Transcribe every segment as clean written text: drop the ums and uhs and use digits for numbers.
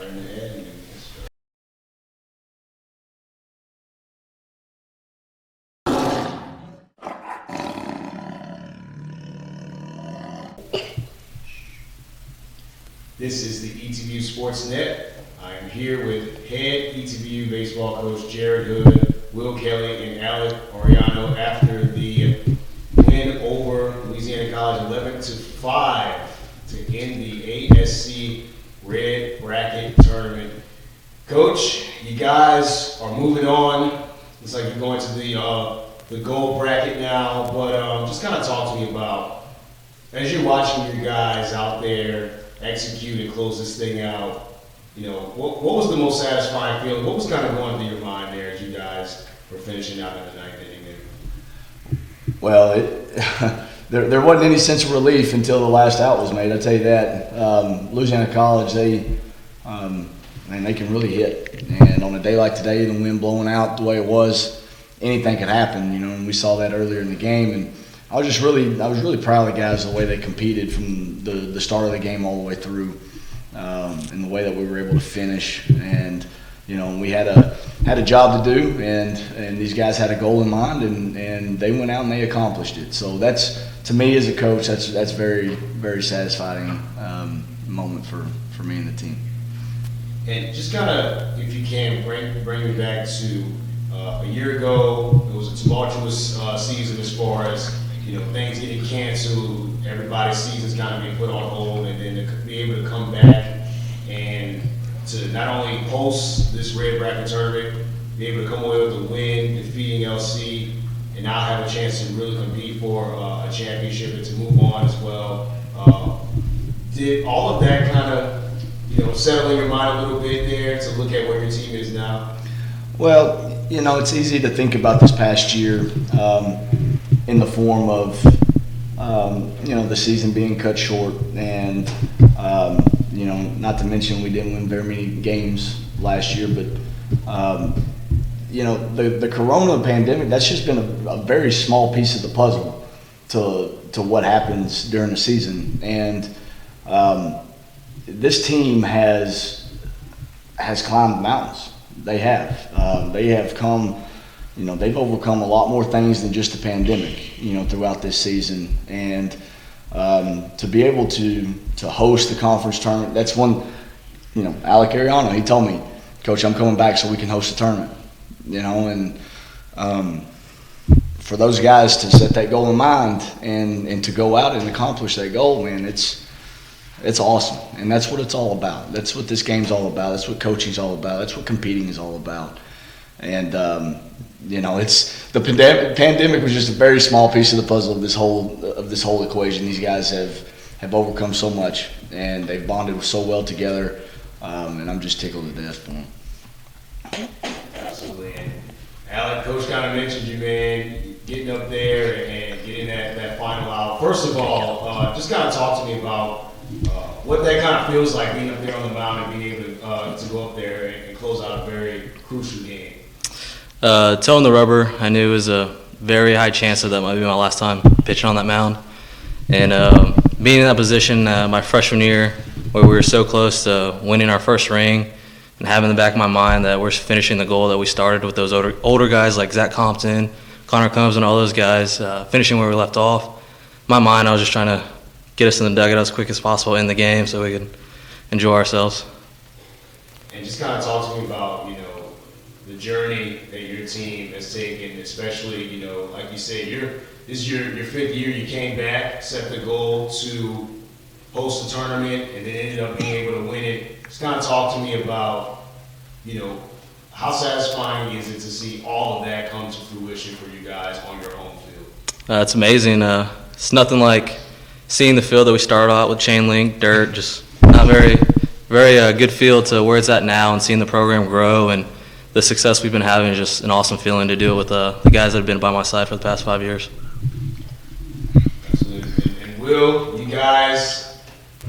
turn the head and This is the ETBU Sports Net. I am here with head ETBU baseball coach Jared Hood, Will Kelly, and Alec Oriano after the win over Louisiana College 11-5 to end the ASC Red Bracket Tournament. Coach, you guys are moving on. Looks like you're going to the gold bracket now, but just kind of talk to me about, as you're watching your guys out there execute and close this thing out, what was the most satisfying feeling? What was kind of going through your mind there as you guys were finishing out in the ninth inning there? Well, there wasn't any sense of relief until the last out was made. I tell you that. Louisiana College, they can really hit. And on a day like today, the wind blowing out the way it was, anything could happen. And we saw that earlier in the game. And I was really proud of the guys, the way they competed from the start of the game all the way through, and the way that we were able to finish. And we had a job to do, and these guys had a goal in mind, and they went out and they accomplished it. So that's, to me as a coach, that's very, very satisfying moment for me and the team. And just kind of, if you can, bring me back to a year ago. It was a tumultuous season as far as things getting canceled, everybody's season's kind of being put on hold, and then to be able to come back and to not only host this Red Bracket tournament, be able to come away with a win, defeating LC, and now have a chance to really compete for a championship and to move on as well. Did all of that kind of settle in your mind a little bit there to look at where your team is now? Well, it's easy to think about this past year in the form of the season being cut short, and not to mention we didn't win very many games last year, but the corona pandemic, that's just been a very small piece of the puzzle to what happens during the season. And this team has climbed mountains. They have come. They've overcome a lot more things than just the pandemic, throughout this season. And to be able to host the conference tournament, that's one, Alec Ariano, he told me, Coach, I'm coming back so we can host the tournament. And for those guys to set that goal in mind and to go out and accomplish that goal, man, it's awesome. And that's what it's all about. That's what this game's all about. That's what coaching's all about. That's what competing is all about. And it's the pandemic was just a very small piece of the puzzle of this whole equation. These guys have overcome so much, and they've bonded so well together, and I'm just tickled to death for them. Absolutely. And Alec, Coach kind of mentioned you, man, getting up there and getting that final out. First of all, just kind of talk to me about what that kind of feels like being up there on the mound and being able to go up there and close out a very crucial game. Toeing the rubber, I knew it was a very high chance that might be my last time pitching on that mound. And being in that position my freshman year, where we were so close to winning our first ring, and having in the back of my mind that we're finishing the goal that we started with those older guys like Zach Compton, Connor Combs, and all those guys, finishing where we left off. In my mind, I was just trying to get us in the dugout as quick as possible in the game so we could enjoy ourselves. And just kind of talk to me about, the journey that your team has taken, especially, like you said, this is your fifth year. You came back, set the goal to host the tournament, and then ended up being able to win it. Just kind of talk to me about, how satisfying is it to see all of that come to fruition for you guys on your home field? It's amazing. It's nothing like seeing the field that we started out with, chain link, dirt, just not very, very good field to where it's at now, and seeing the program grow and the success we've been having is just an awesome feeling to do it with the guys that have been by my side for the past 5 years. Absolutely. And Will, you guys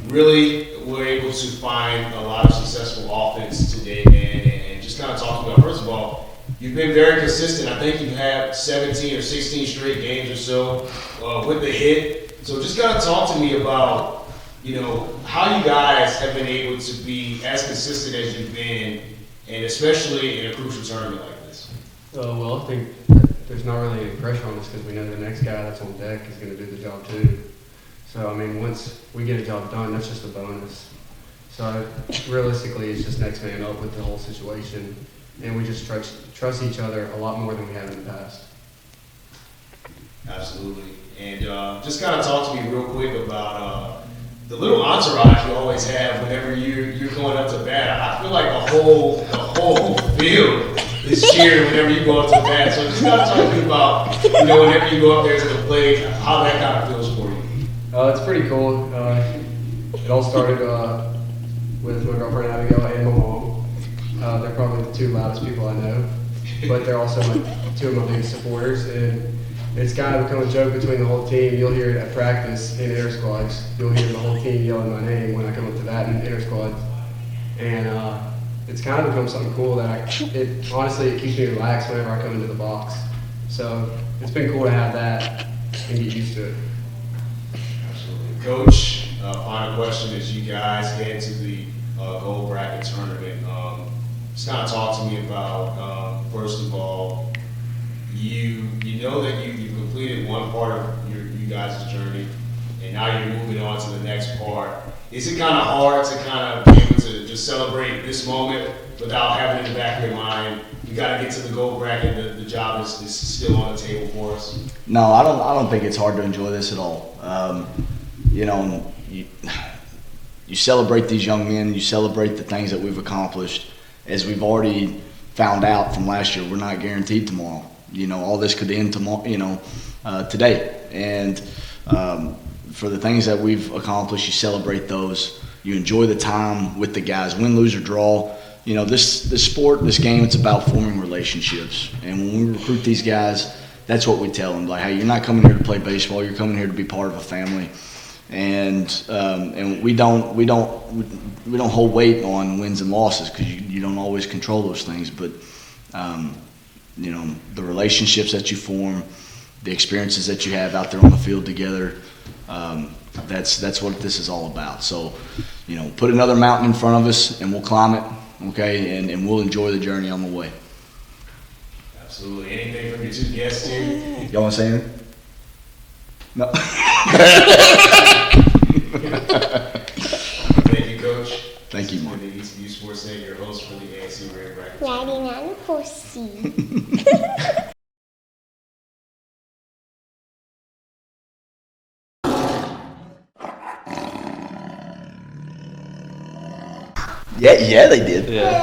really were able to find a lot of successful offense today, man, and just kind of talk about, first of all, you've been very consistent. I think you've had 17 or 16 straight games or so with the hit. So just kind of talk to me about, how you guys have been able to be as consistent as you've been, and especially in a crucial tournament like this. Well, I think that there's not really any pressure on us because we know the next guy that's on deck is going to do the job too. So, I mean, once we get a job done, that's just a bonus. So, realistically, it's just next man up with the whole situation. And we just trust each other a lot more than we have in the past. Absolutely. And just kind of talk to me real quick about the little entourage you always have whenever you're going up to bat. I feel like the whole field is cheering whenever you go up to bat. So just kind of talk to me about, whenever you go up there to the plate, how that kind of feels for you. It's pretty cool. It all started with my girlfriend Abigail and my mom. They're probably the two loudest people I know, but they're also two of my biggest supporters. And it's kind of become a joke between the whole team. You'll hear it at practice in inter squads. You'll hear the whole team yelling my name when I come up to bat in inter squad. And it's kind of become something cool that honestly it keeps me relaxed whenever I come into the box. So it's been cool to have that and get used to it. Absolutely. Coach, final question as you guys head to the gold bracket tournament. Just kind of talk to me about, first of all, you know that you've completed one part of you guys' journey, and now you're moving on to the next part. Is it kind of hard to kind of be able to just celebrate this moment without having in the back of your mind, you got to get to the gold bracket, the job is still on the table for us? No, I don't think it's hard to enjoy this at all. You celebrate these young men, you celebrate the things that we've accomplished. As we've already found out from last year, we're not guaranteed tomorrow. All this could end tomorrow, today. And for the things that we've accomplished, you celebrate those. You enjoy the time with the guys, win, lose, or draw. This sport, this game, it's about forming relationships. And when we recruit these guys, that's what we tell them. Like, hey, you're not coming here to play baseball. You're coming here to be part of a family. And we don't hold weight on wins and losses because you don't always control those things. But the relationships that you form, the experiences that you have out there on the field together, that's what this is all about. So, put another mountain in front of us and we'll climb it, okay, and we'll enjoy the journey on the way. Absolutely. Anything from your two guests here? Y'all want to say anything? No. Thank you, Coach. Thank you, Mark. The ETBU Sports Net, your host for the ASC Red Bracket. Riding on a horsey. Yeah, they did. Yeah.